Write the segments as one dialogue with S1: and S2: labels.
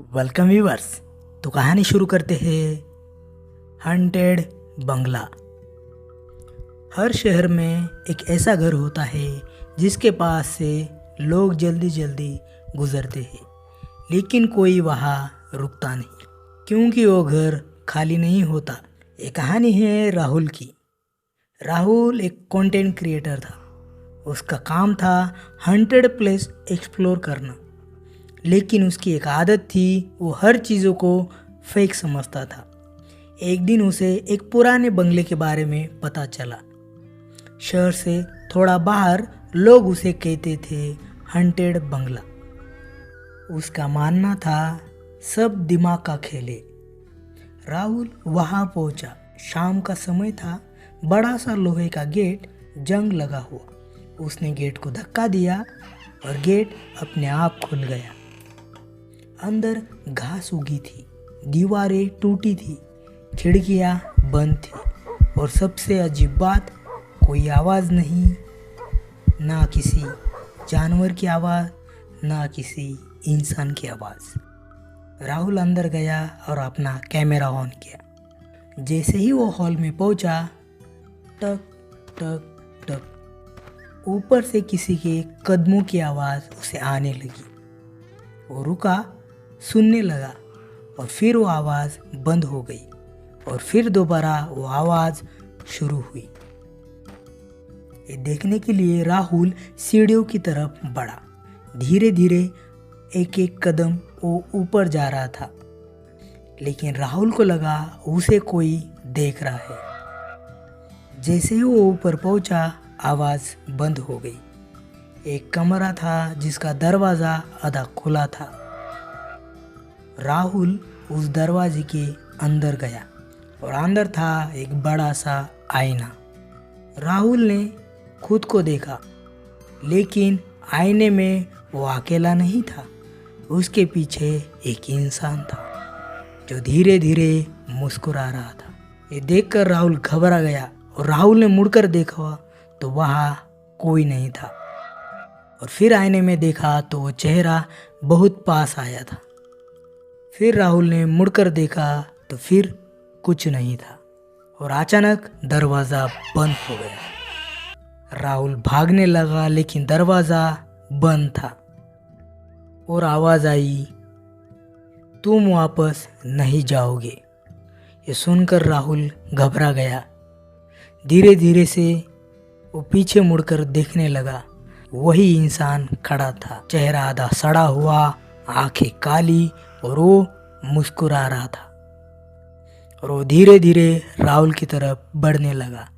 S1: Welcome viewers. तो कहानी शुरू करते हैं। हंटेड बंगला। हर शहर में एक ऐसा घर होता है जिसके पास से लोग जल्दी जल्दी गुजरते हैं, लेकिन कोई वहाँ रुकता नहीं, क्योंकि वो घर खाली नहीं होता। ये कहानी है राहुल की। राहुल एक कंटेंट क्रिएटर था। उसका काम था हंटेड प्लेस एक्सप्लोर करना, लेकिन उसकी एक आदत थी, वो हर चीज़ों को फेक समझता था। एक दिन उसे एक पुराने बंगले के बारे में पता चला। शहर से थोड़ा बाहर लोग उसे कहते थे हंटेड बंगला। उसका मानना था सब दिमाग का खेल है। राहुल वहाँ पहुँचा। शाम का समय था। बड़ा सा लोहे का गेट जंग लगा हुआ। उसने गेट को धक्का दिया और गेट अपने आप खुल गया। अंदर घास उगी थी, दीवारें टूटी थी, खिड़कियां बंद थी, और सबसे अजीब बात, कोई आवाज़ नहीं। ना किसी जानवर की आवाज़, ना किसी इंसान की आवाज़। राहुल अंदर गया और अपना कैमरा ऑन किया। जैसे ही वो हॉल में पहुंचा, टक टक टक ऊपर से किसी के कदमों की आवाज़ उसे आने लगी। वो रुका, सुनने लगा, और फिर वो आवाज़ बंद हो गई, और फिर दोबारा वो आवाज़ शुरू हुई। ये देखने के लिए राहुल सीढ़ियों की तरफ बढ़ा। धीरे धीरे एक एक कदम वो ऊपर जा रहा था, लेकिन राहुल को लगा उसे कोई देख रहा है। जैसे ही वो ऊपर पहुंचा, आवाज़ बंद हो गई। एक कमरा था जिसका दरवाज़ा आधा खुला था। राहुल उस दरवाजे के अंदर गया, और अंदर था एक बड़ा सा आईना। राहुल ने खुद को देखा, लेकिन आईने में वो अकेला नहीं था। उसके पीछे एक इंसान था जो धीरे धीरे मुस्कुरा रहा था। ये देखकर राहुल घबरा गया, और राहुल ने मुड़कर देखा तो वहाँ कोई नहीं था। और फिर आईने में देखा तो वो चेहरा बहुत पास आया था। फिर राहुल ने मुड़कर देखा तो फिर कुछ नहीं था, और अचानक दरवाज़ा बंद हो गया। राहुल भागने लगा, लेकिन दरवाज़ा बंद था, और आवाज़ आई, तुम वापस नहीं जाओगे। ये सुनकर राहुल घबरा गया। धीरे धीरे से वो पीछे मुड़कर देखने लगा। वही इंसान खड़ा था, चेहरा आधा सड़ा हुआ, आंखें काली, और वो मुस्कुरा रहा था। और वो धीरे धीरे राहुल की तरफ बढ़ने लगा,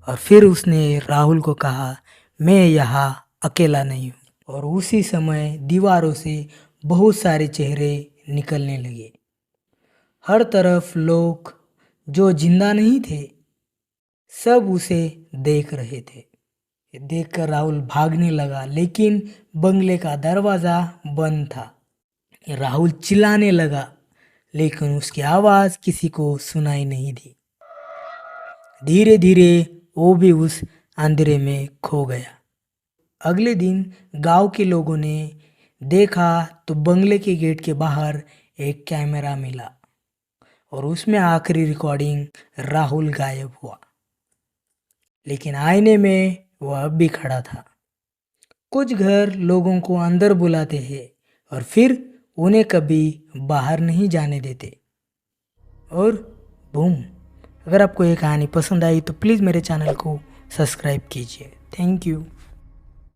S1: और फिर उसने राहुल को कहा, मैं यहाँ अकेला नहीं हूँ। और उसी समय दीवारों से बहुत सारे चेहरे निकलने लगे। हर तरफ लोग जो जिंदा नहीं थे, सब उसे देख रहे थे। देखकर राहुल भागने लगा, लेकिन बंगले का दरवाज़ा बंद था। राहुल चिल्लाने लगा, लेकिन उसकी आवाज़ किसी को सुनाई नहीं दी। धीरे धीरे वो भी उस अंधेरे में खो गया। अगले दिन गांव के लोगों ने देखा तो बंगले के गेट के बाहर एक कैमरा मिला, और उसमें आखिरी रिकॉर्डिंग राहुल गायब हुआ, लेकिन आईने में वो अब भी खड़ा था। कुछ घर लोगों को अंदर बुलाते हैं, और फिर उन्हें कभी बाहर नहीं जाने देते। और बूम। अगर आपको ये कहानी पसंद आई तो प्लीज़ मेरे चैनल को सब्सक्राइब कीजिए। Thank you.